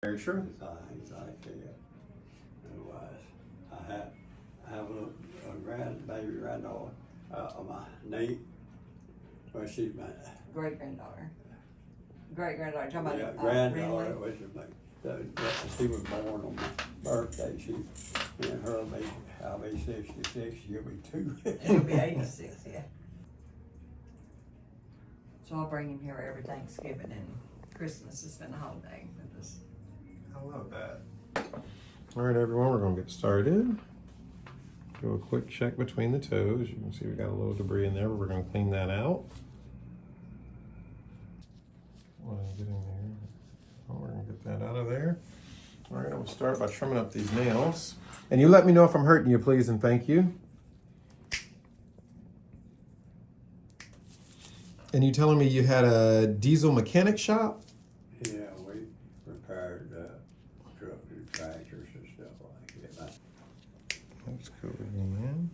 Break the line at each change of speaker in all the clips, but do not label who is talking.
Very true.
Things like that. Otherwise, I have a baby granddaughter on my knee. Well, she's my
Great-granddaughter. Great-granddaughter. Talking about
yeah,
Rinley?
granddaughter, which is she was born on my birthday. Me and her, I'll be 66, she'll be 2.
It'll be 86, yeah. So I'll bring him here every Thanksgiving and Christmas to spend the holiday with us.
I love that.
All right, everyone, we're gonna get started. Do a quick check between the toes. You can see we got a little debris in there, but we're gonna clean that out. Get in there. Oh, we're gonna get that out of there. All right, I'm gonna start by trimming up these nails. And you let me know if I'm hurting you, please, and thank you. And you telling me you had a diesel mechanic shop?
Yeah, we repaired trucks and tractors and stuff like that.
Let's go in.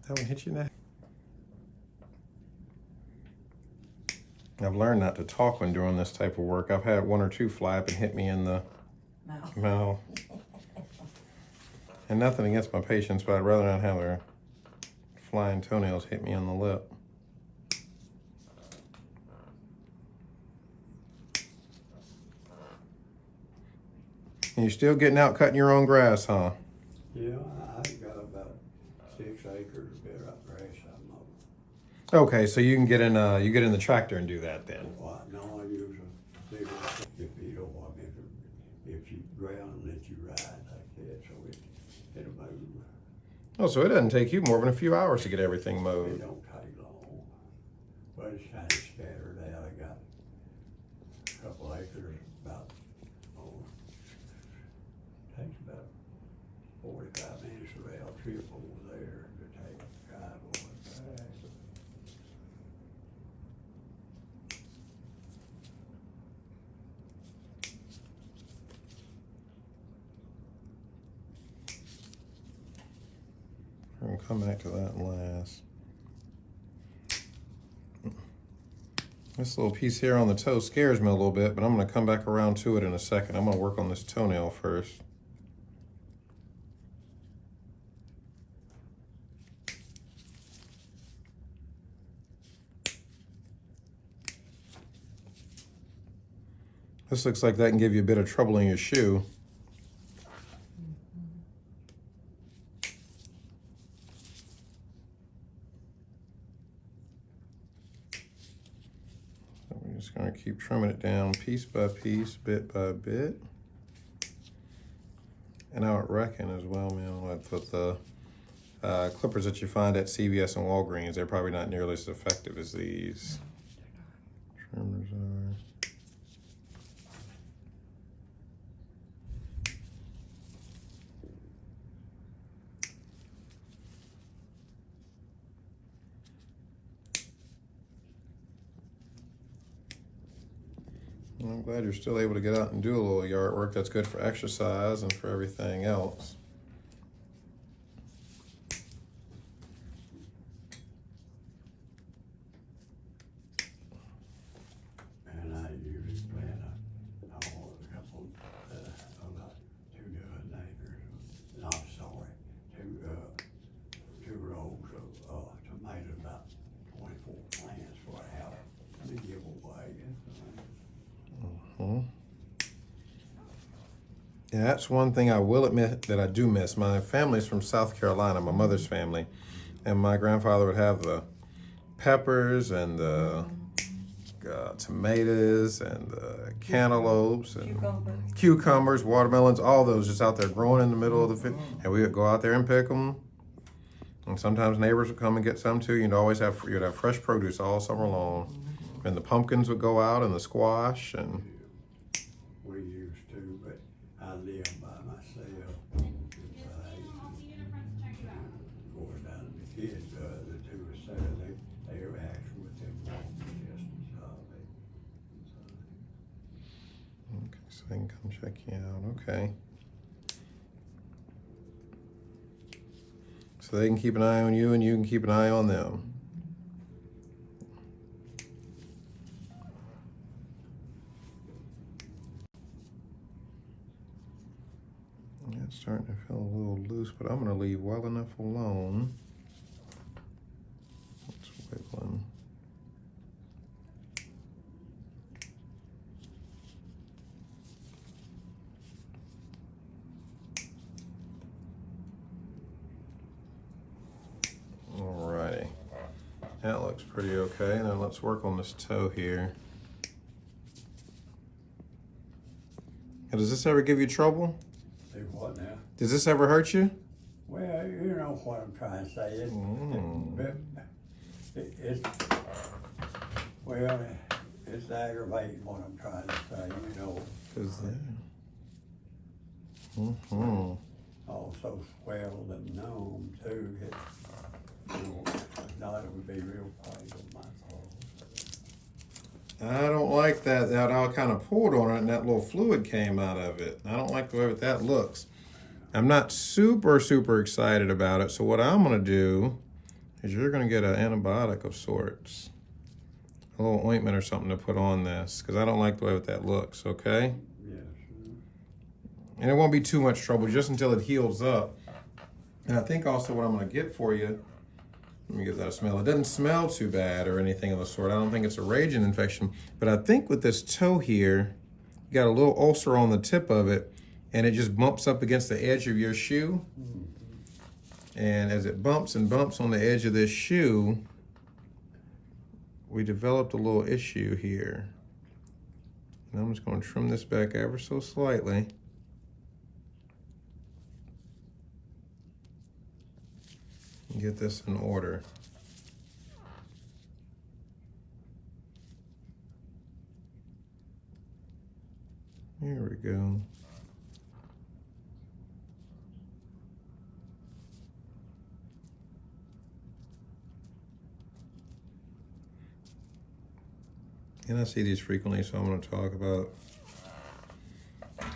That one hit you in the head. I've learned not to talk when doing this type of work. I've had one or two fly up and hit me in the mouth. And nothing against my patients, but I'd rather not have their flying toenails hit me on the lip. And you're still getting out cutting your own grass, huh?
Yeah, I got about 6 acres of bit up grass I'm mowing.
Okay, so you can get in you get in the tractor and do that then.
Well, no, I use a bigger, if you don't want me to, if you ground, let you ride like that, so it'll move.
Oh, so it doesn't take you more than a few hours to get everything
It
mowed.
don't take long, but it's kind of scattered out. I got a couple acres, takes about 45 minutes around, 3 or 4 there to take a driveway back.
We're gonna come back to that last. This little piece here on the toe scares me a little bit, but I'm gonna come back around to it in a second. I'm gonna work on this toenail first. This looks like that can give you a bit of trouble in your shoe. We're just going to keep trimming it down piece by piece, bit by bit. And I would reckon as well, man, with the clippers that you find at CVS and Walgreens, they're probably not nearly as effective as these trimmers are. I'm glad you're still able to get out and do a little yard work. That's good for exercise and for everything else.
And I usually plant a couple, about 2 dozen acres. No, sorry, two rows of tomatoes, about 24 plants for a house. To give away.
Yeah, that's one thing I will admit that I do miss. My family's from South Carolina, my mother's family, and my grandfather would have the peppers and the tomatoes and the cantaloupes and cucumbers, watermelons, all those just out there growing in the middle of the field. And we would go out there and pick them. And sometimes neighbors would come and get some too. You'd have fresh produce all summer long. And the pumpkins would go out and the squash and.
We used to, but I live by myself. Going down to the kids, the 2 or 7, they were actually with them walking distance of it.
check you out. Okay. So they can keep an eye on you and you can keep an eye on them. It's starting to feel a little loose, but I'm going to leave well enough alone. It's wiggling. Alrighty. That looks pretty okay. Now let's work on this toe here. Now, does this ever give you trouble?
See what now?
Does this ever hurt you?
Well, you know what I'm trying to say. It's aggravating what I'm trying to say, you know. Also swelled and numb too. Not it would be real painful, my fault.
I don't like that. That I kind of pulled on it and that little fluid came out of it. I don't like the way that looks. I'm not super excited about it. So what I'm going to do is you're going to get an antibiotic of sorts. A little ointment or something to put on this because I don't like the way that looks, okay?
Yes.
And it won't be too much trouble just until it heals up. And I think also what I'm going to get for you, let me give that a smell. It doesn't smell too bad or anything of the sort. I don't think it's a raging infection. But I think with this toe here, you got a little ulcer on the tip of it, and it just bumps up against the edge of your shoe. And as it bumps and bumps on the edge of this shoe, we developed a little issue here. And I'm just going to trim this back ever so slightly. And get this in order. Here we go. And I see these frequently, so I'm going to talk about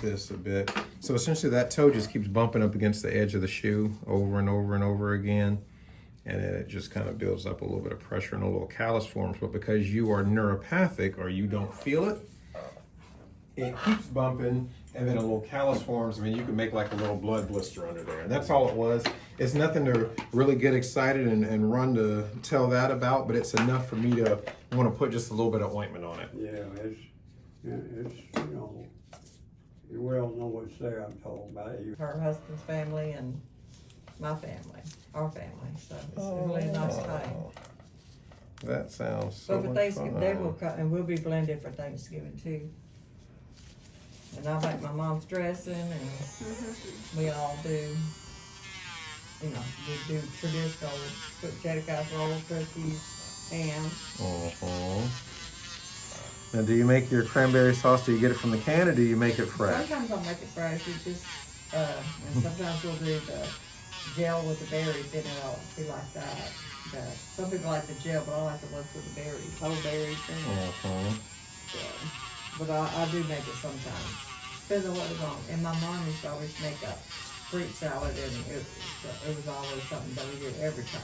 this a bit. So essentially that toe just keeps bumping up against the edge of the shoe over and over and over again. And then it just kind of builds up a little bit of pressure and a little callus forms. But because you are neuropathic or you don't feel it, it keeps bumping and then a little callus forms. I mean, you can make like a little blood blister under there. And that's all it was. It's nothing to really get excited and run to tell that about, but it's enough for me to want to put just a little bit of ointment on it.
Yeah, it's you know, you well know what's there, I'm told by you.
Her husband's family and my family, our family, so it's really a nice time.
That sounds so
But for
much
Thanksgiving,
fun.
they will come, and we'll be blended for Thanksgiving too. And I make my mom's dressing, and we all do, you know, we do traditional, put cheddar casserole, turkeys, ham.
Now, do you make your cranberry sauce? Do you get it from the can, or do you make it fresh?
Sometimes I'll make it fresh, it's just, and sometimes we'll do the gel with the berries in it, I'll be like that. But some people like the gel, but I like the ones with the berries, whole berries in it. So, but I do make it sometimes. Depends on what it's on. And my mom used to always make a fruit salad, and it was always something that we did every time.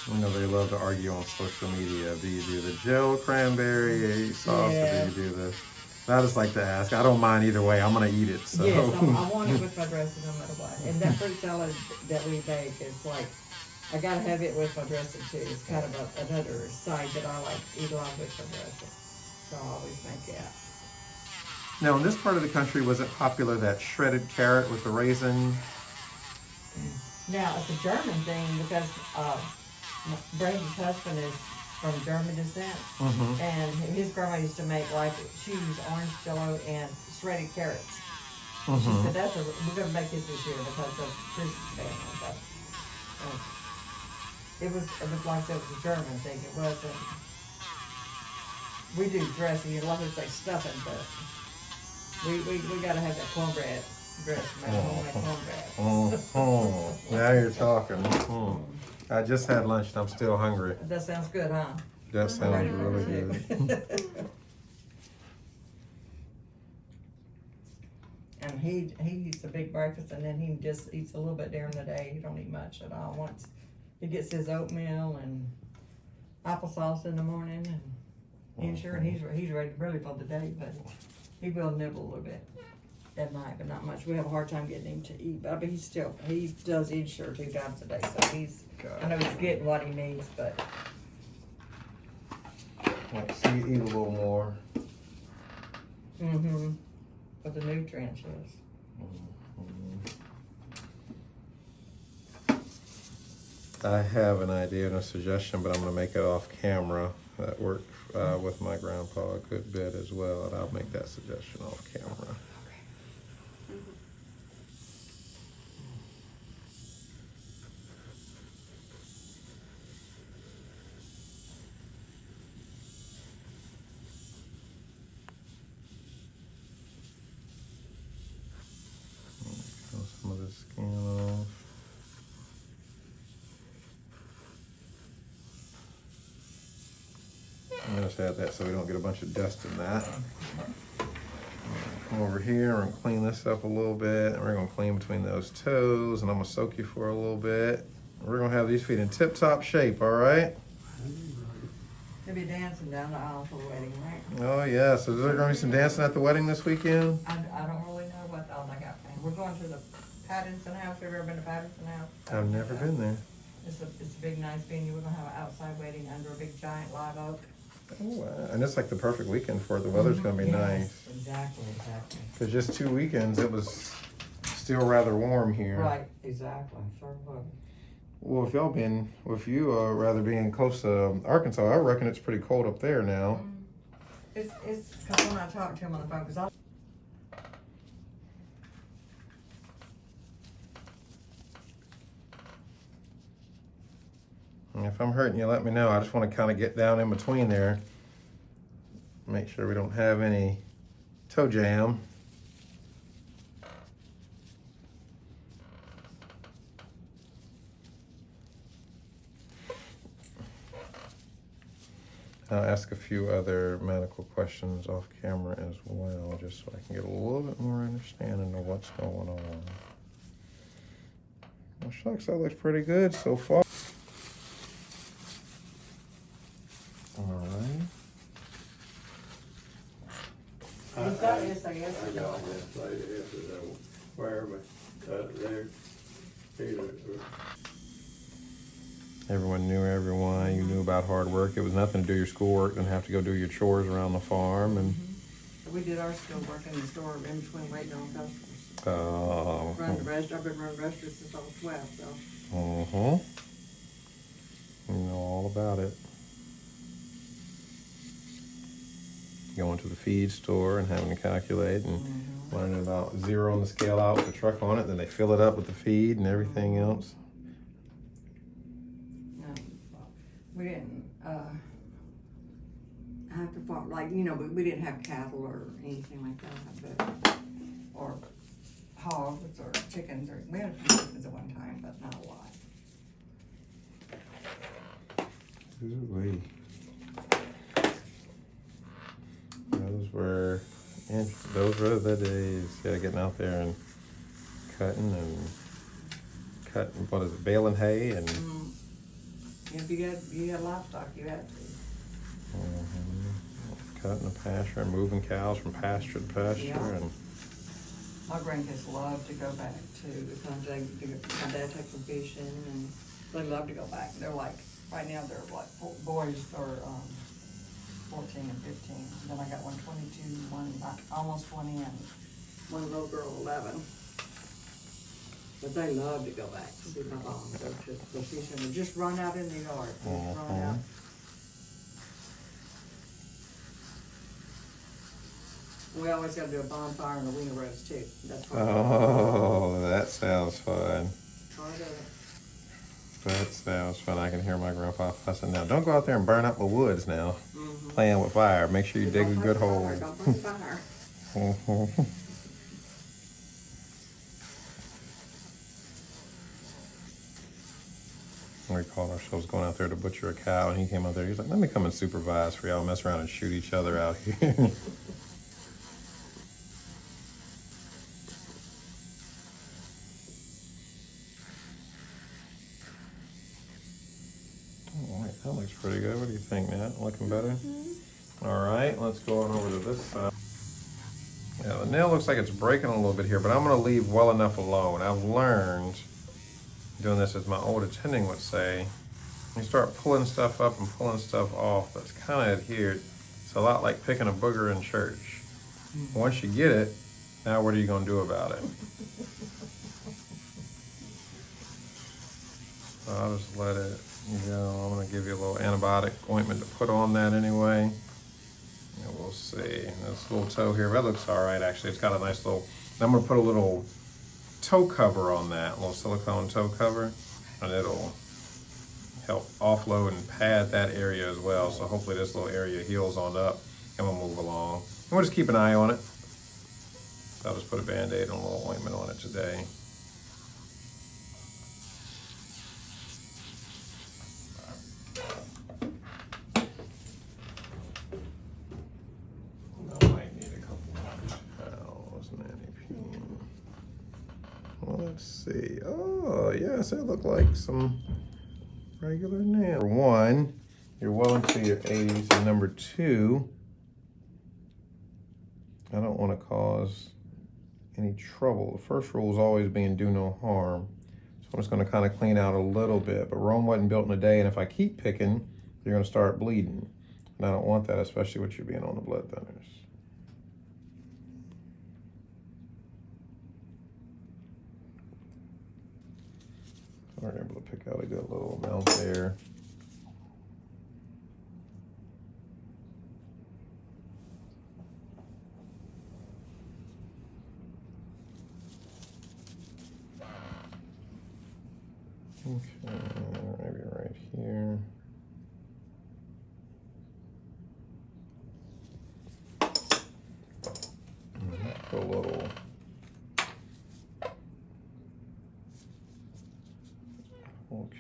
I know they love to argue on social media. Do you do the gel cranberry sauce, or do you do the... I just like to ask. I don't mind either way. I'm going to eat it. So.
Yes, I want it with my dressing no matter what. And that fruit salad that we make is like, I got to have it with my dressing too. It's kind of another side that I like to eat along with my dressing. So I always make that.
Now, in this part of the country, was it popular that shredded carrot with the raisin?
Now, it's a German thing because Brady's husband is from German descent. And his grandma used to make, like, she used orange jello and shredded carrots. She said, we're going to make this year because of Chris's family. But, it was like that was a German thing. It wasn't. We do dressing. A lot of people say stuffing, but we got to have that cornbread dressing. Homemade cornbread.
Now you're talking. I just had lunch and I'm still hungry.
That sounds good, huh?
That sounds really good.
And he eats a big breakfast and then he just eats a little bit during the day. He don't eat much at all. Once he gets his oatmeal and applesauce in the morning and sure, and he's ready really for the day, but he will nibble a little bit at night, but not much. We have a hard time getting him to eat, but he does eat sure 2 times a day, so I know he's getting what he needs, but.
Let's see you eat a little more.
Mm-hmm. What the nutrients is.
I have an idea and a suggestion, but I'm going to make it off camera. That worked with my grandpa a good bit as well, and I'll make that suggestion off camera. Some of the skin off. I'm just add that so we don't get a bunch of dust in that. Come over here and clean this up a little bit, and we're gonna clean between those toes, and I'm gonna soak you for a little bit. We're gonna have these feet in tip-top shape, all right?
He'll be dancing down the aisle for the wedding, right?
Oh yeah, so is there gonna be some dancing at the wedding this weekend?
I don't really know what all I got planned. We're going to the Pattinson House. Have you ever been to Pattinson House?
I've never been there.
It's a big, nice venue. We're gonna have an outside wedding under a big giant live oak.
Oh, wow. And it's like the perfect weekend for it. The weather's gonna be nice.
Exactly.
Cause just 2 weekends, it was still rather warm here.
Right, exactly. Sure was.
Well, if you rather being close to Arkansas, I reckon it's pretty cold up there now.
It's because when I talked to him on the phone, because
If I'm hurting you, let me know. I just want to kind of get down in between there. Make sure we don't have any toe jam. I'll ask a few other medical questions off camera as well, just so I can get a little bit more understanding of what's going on. Well, shucks, that looks pretty good so far. All right.
he's got SAS.
I got this lady where, but they're
Everyone knew everyone. You knew about hard work. It was nothing to do your schoolwork. Didn't have to go do your chores around the farm. And
We did our schoolwork in the store in between waiting on customers.
uh,
I've been running restaurants since I was 12, so.
You know all about it. Going to the feed store and having to calculate and learning about zero on the scale out with the truck on it. Then they fill it up with the feed and everything else.
No, we didn't have to farm, like, but we didn't have cattle or anything like that, but, or hogs or chickens, or we had a few chickens at one time, but not a lot.
Ooh-wee. Those were the days. Yeah, getting out there and cutting, what is it, baling hay and
If you had livestock, you had to.
Cutting the pasture and moving cows from pasture to pasture.
Yeah.
And
My grandkids love to go back to the country. My dad takes them fishing, and they love to go back. They're like, right now they're like, boys are 14 and 15. Then I got one 22, one almost 20, and one little girl 11. But they love to go back to see my mom, go fishing, and just run out in the yard. Just run out. We always got to do a bonfire and a wiener roast too. That's part of it.
that sounds fun.
Part of it.
That sounds fun. I can hear my grandpa fussing now. Don't go out there and burn up the woods now.
Mm-hmm.
Playing with fire. Make sure you dig a good hole.
Don't burn fire.
We called ourselves going out there to butcher a cow, and he came out there. He's like, "Let me come and supervise for y'all. Mess around and shoot each other out here." pretty good. What do you think, Nat? Looking better? All right, let's go on over to this side. Yeah, the nail looks like it's breaking a little bit here, but I'm gonna leave well enough alone. I've learned, doing this as my old attending would say, you start pulling stuff up and pulling stuff off that's kind of adhered. It's a lot like picking a booger in church. Once you get it, now what are you gonna do about it? So I'll just let it go. I'm gonna give you a little antibiotic ointment to put on that anyway. And we'll see. This little toe here, that looks all right actually. It's got a nice little, I'm gonna put a little toe cover on that, a little silicone toe cover, and it'll help offload and pad that area as well. So hopefully this little area heals on up and we'll move along. And we'll just keep an eye on it. So I'll just put a Band-Aid and a little ointment on it today. I might need a couple more towels, nanny. Well, let's see. Oh, yes, it looked like some regular nail. Number one, you're well into your 80s. And number two, I don't want to cause any trouble. The first rule is always being do no harm. So I'm just going to kind of clean out a little bit. But Rome wasn't built in a day, and if I keep picking, you're going to start bleeding. And I don't want that, especially with you being on the blood thinners. We're able to pick out a good little amount there. Okay, maybe right here. Put a little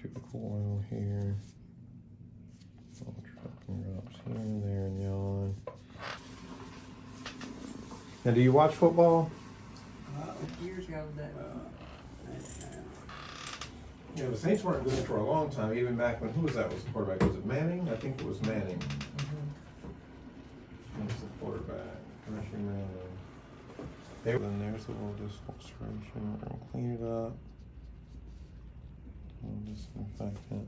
cuticle oil here. Little drops here and there and yon. Now, do you watch football?
Years ago, that
Yeah, the Saints weren't good for a long time, even back when, who was that was the quarterback? Was it Manning? I think it was Manning. That's the quarterback. Rushy Manning. Then there's a little discoloration. We're going to clean it up. A little disinfectant.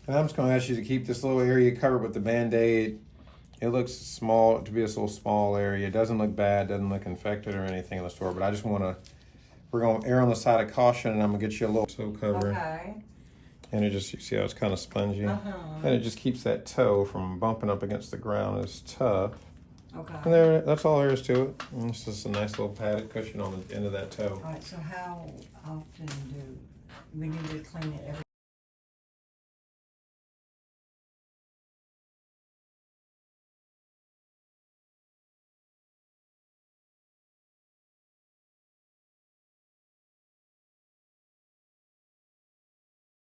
And I'm just going to ask you to keep this little area covered with the Band-Aid. It looks small, to be this little small area. It doesn't look bad, doesn't look infected or anything in the store, but I just want to, we're going to err on the side of caution, and I'm going to get you a little toe cover.
okay.
And it just, you see how it's kind of spongy? And it just keeps that toe from bumping up against the ground. It's tough.
Okay.
And there, that's all there is to it. And it's just a nice little padded cushion on the end of that toe.
All right, so how often do we need to clean it every